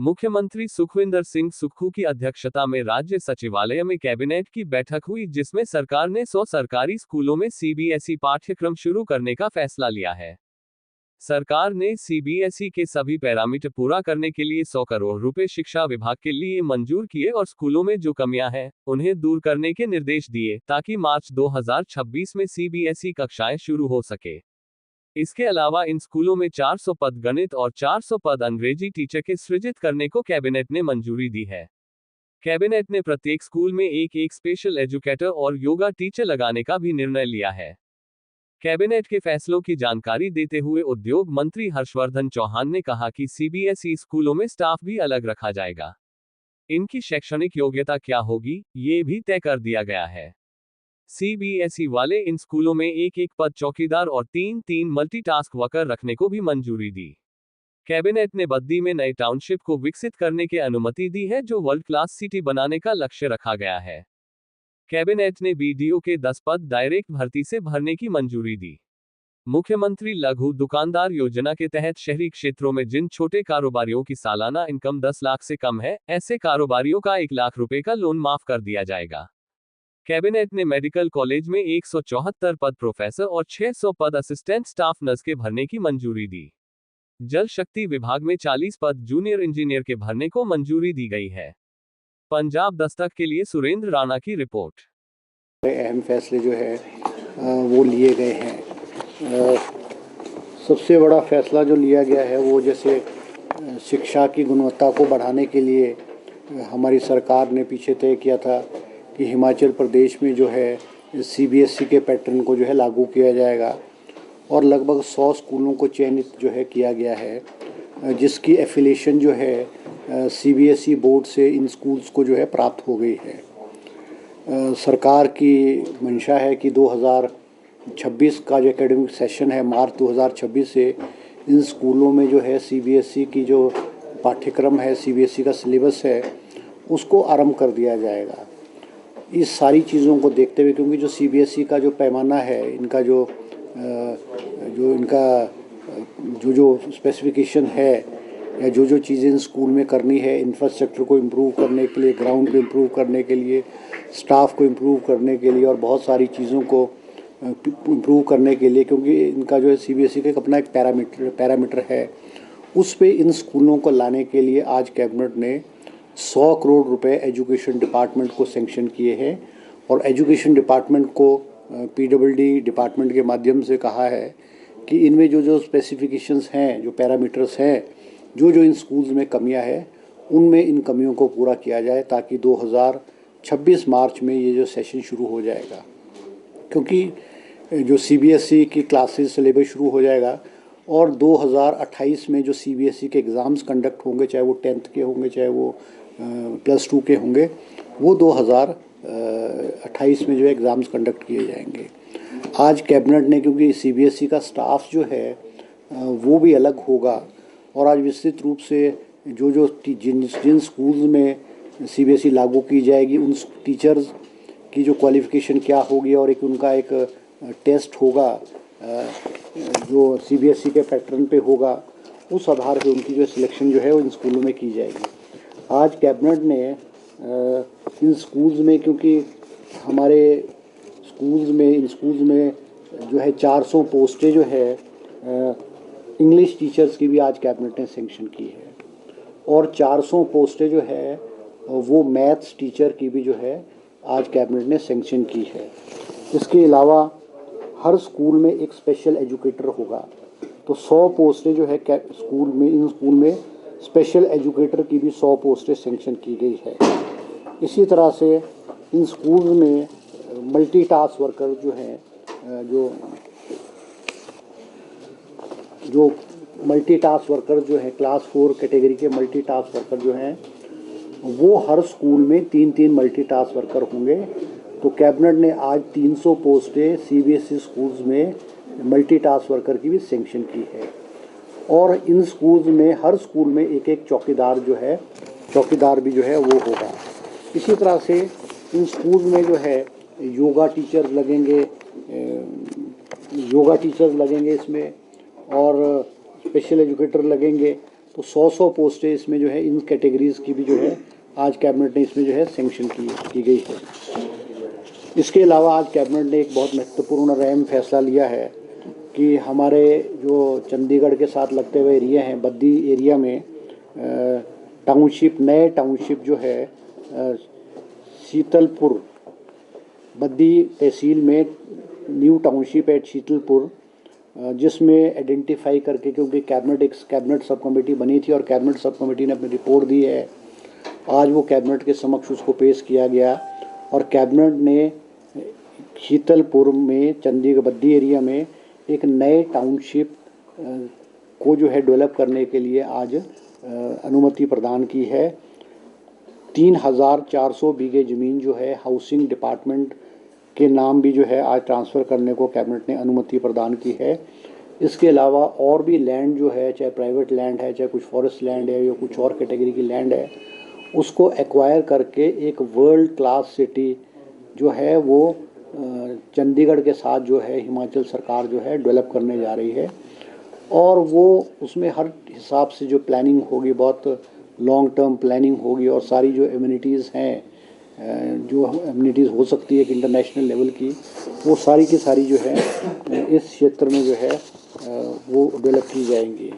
मुख्यमंत्री सुखविंदर सिंह सुक्खू की अध्यक्षता में राज्य सचिवालय में कैबिनेट की बैठक हुई, जिसमें सरकार ने 100 सरकारी स्कूलों में सीबीएसई पाठ्यक्रम शुरू करने का फैसला लिया है। सरकार ने सीबीएसई के सभी पैरामीटर पूरा करने के लिए 100 करोड़ रुपए शिक्षा विभाग के लिए मंजूर किए और स्कूलों में जो कमियां हैं, उन्हें दूर करने के निर्देश दिए, ताकि मार्च 2026 में सीबीएसई कक्षाएं शुरू हो सके। इसके अलावा इन स्कूलों में 400 पद गणित और 400 पद अंग्रेजी टीचर के सृजित करने को कैबिनेट ने मंजूरी दी है। कैबिनेट ने प्रत्येक स्कूल में एक स्पेशल एजुकेटर और योगा टीचर लगाने का भी निर्णय लिया है। कैबिनेट के फैसलों की जानकारी देते हुए उद्योग मंत्री हर्षवर्धन चौहान ने कहा कि सीबीएसई स्कूलों में स्टाफ भी अलग रखा जाएगा। इनकी शैक्षणिक योग्यता क्या होगी, ये भी तय कर दिया गया है। सीबीएसई वाले इन स्कूलों में एक पद चौकीदार और 3 मल्टीटास्क वर्कर रखने को भी मंजूरी दी। कैबिनेट ने बद्दी में नए टाउनशिप को विकसित करने की अनुमति दी है, जो वर्ल्ड क्लास सिटी बनाने का लक्ष्य रखा गया है। कैबिनेट ने बीडीओ के 10 पद डायरेक्ट भर्ती से भरने की मंजूरी दी। मुख्यमंत्री लघु दुकानदार योजना के तहत शहरी क्षेत्रों में जिन छोटे कारोबारियों की सालाना इनकम 10 लाख से कम है, ऐसे कारोबारियों का 1 लाख रुपए का लोन माफ कर दिया जाएगा। कैबिनेट ने मेडिकल कॉलेज में 174 पद प्रोफेसर और 600 पद असिस्टेंट स्टाफ नर्स के भरने की मंजूरी दी। जल शक्ति विभाग में 40 पद जूनियर इंजीनियर के भरने को मंजूरी दी गई है। पंजाब दस्तक के लिए सुरेंद्र राणा की रिपोर्ट। अहम फैसले जो है वो लिए गए हैं। सबसे बड़ा फैसला जो लिया गया है वो जैसे शिक्षा की गुणवत्ता को बढ़ाने के लिए हमारी सरकार ने पीछे तय किया था कि हिमाचल प्रदेश में जो है सीबीएसई के पैटर्न को जो है लागू किया जाएगा और लगभग 100 स्कूलों को चयनित जो है किया गया है, जिसकी एफिलिएशन जो है सीबीएसई बोर्ड से इन स्कूल्स को जो है प्राप्त हो गई है। सरकार की मंशा है कि 2026 का जो एकेडमिक सेशन है, मार्च 2026 से इन स्कूलों में जो है सीबीएसई की जो पाठ्यक्रम है, सीबीएसई का सिलेबस है, उसको आरंभ कर दिया जाएगा। इस सारी चीज़ों को देखते हुए, क्योंकि जो सीबीएसई का जो पैमाना है, इनका जो स्पेसिफिकेशन है या जो चीज़ें इन स्कूल में करनी है, इंफ्रास्ट्रक्चर को इम्प्रूव करने के लिए, ग्राउंड को इम्प्रूव करने के लिए, स्टाफ को इम्प्रूव करने के लिए और बहुत सारी चीज़ों को इम्प्रूव करने के लिए, क्योंकि इनका जो है सीबीएसई का अपना एक पैरामीटर है, उस पे इन स्कूलों को लाने के लिए आज कैबिनेट ने 100 करोड़ रुपए एजुकेशन डिपार्टमेंट को सैंक्शन किए हैं और एजुकेशन डिपार्टमेंट को पीडब्ल्यूडी डिपार्टमेंट के माध्यम से कहा है कि इनमें जो स्पेसिफिकेशंस हैं, जो पैरामीटर्स हैं, जो इन स्कूल्स में कमियां हैं, उनमें इन कमियों को पूरा किया जाए, ताकि 2026 मार्च में ये जो सेशन शुरू हो जाएगा, क्योंकि जो सीबीएसई की क्लासेस सिलेबस शुरू हो जाएगा और 2028 में जो सीबीएसई के एग्ज़ाम्स कंडक्ट होंगे, चाहे वो 10th के होंगे, चाहे वो +2 के होंगे, वो 2028 में जो एग्ज़ाम्स कंडक्ट किए जाएंगे। आज कैबिनेट ने, क्योंकि सीबीएसई का स्टाफ जो है वो भी अलग होगा और आज विस्तृत रूप से जिन स्कूल्स में सीबीएसई लागू की जाएगी, उन टीचर्स की जो क्वालिफ़िकेशन क्या होगी और उनका एक टेस्ट होगा जो सीबीएसई के पैटर्न पे होगा, उस आधार पे उनकी जो सिलेक्शन जो है वो इन स्कूलों में की जाएगी। आज कैबिनेट ने इन स्कूल्स में, क्योंकि हमारे इन स्कूल्स में जो है 400 पोस्टें जो है इंग्लिश टीचर्स की भी आज कैबिनेट ने सैंक्शन की है और 400 पोस्टें जो है वो मैथ्स टीचर की भी जो है आज कैबिनेट ने सैंक्शन की है। इसके अलावा हर स्कूल में एक स्पेशल एजुकेटर होगा, तो 100 पोस्टें जो है इन स्कूल में स्पेशल एजुकेटर की भी 100 पोस्टें सैंक्शन की गई है। इसी तरह से इन स्कूल में मल्टीटास्क वर्कर जो हैं, जो मल्टीटास्क वर्कर जो है क्लास 4 कैटेगरी के मल्टीटास्क वर्कर जो हैं, वो हर स्कूल में 3 मल्टीटास्क वर्कर होंगे। तो कैबिनेट ने आज 300 पोस्टें सीबीएसई स्कूल्स में मल्टीटास्क वर्कर की भी सैंक्शन की है और इन स्कूल्स में हर स्कूल में एक चौकीदार भी जो है वो होगा। इसी तरह से इन स्कूल में जो है योगा टीचर्स लगेंगे इसमें और स्पेशल एजुकेटर लगेंगे, तो 100 पोस्टें इसमें जो है इन कैटेगरीज़ की भी जो है आज कैबिनेट ने इसमें जो है सेंक्शन की गई है। इसके अलावा आज कैबिनेट ने एक बहुत महत्वपूर्ण और अहम फैसला लिया है कि हमारे जो चंडीगढ़ के साथ लगते हुए एरिया हैं, बद्दी एरिया में टाउनशिप, नए टाउनशिप जो है शीतलपुर, बद्दी तहसील में न्यू टाउनशिप एट शीतलपुर, जिसमें आइडेंटिफाई करके, क्योंकि एक कैबिनेट सब कमेटी बनी थी और कैबिनेट सब कमेटी ने अपनी रिपोर्ट दी है, आज वो कैबिनेट के समक्ष उसको पेश किया गया और कैबिनेट ने शीतलपुर में चंडीगढ़ बद्दी एरिया में एक नए टाउनशिप को जो है डेवलप करने के लिए आज अनुमति प्रदान की है। 3,400 बीघे ज़मीन जो है हाउसिंग डिपार्टमेंट के नाम भी जो है आज ट्रांसफ़र करने को कैबिनेट ने अनुमति प्रदान की है। इसके अलावा और भी लैंड जो है, चाहे प्राइवेट लैंड है, चाहे कुछ फॉरेस्ट लैंड है या कुछ और कैटेगरी की लैंड है, उसको एक्वायर करके एक वर्ल्ड क्लास सिटी जो है वो चंडीगढ़ के साथ जो है हिमाचल सरकार जो है डेवलप करने जा रही है। और वो उसमें हर हिसाब से जो प्लानिंग होगी, बहुत लॉन्ग टर्म प्लानिंग होगी और सारी जो एमिनिटीज़ हैं, जो एमिनिटीज़ हो सकती है कि इंटरनेशनल लेवल की, वो सारी की सारी जो है इस क्षेत्र में जो है वो डेवलप की जाएंगी।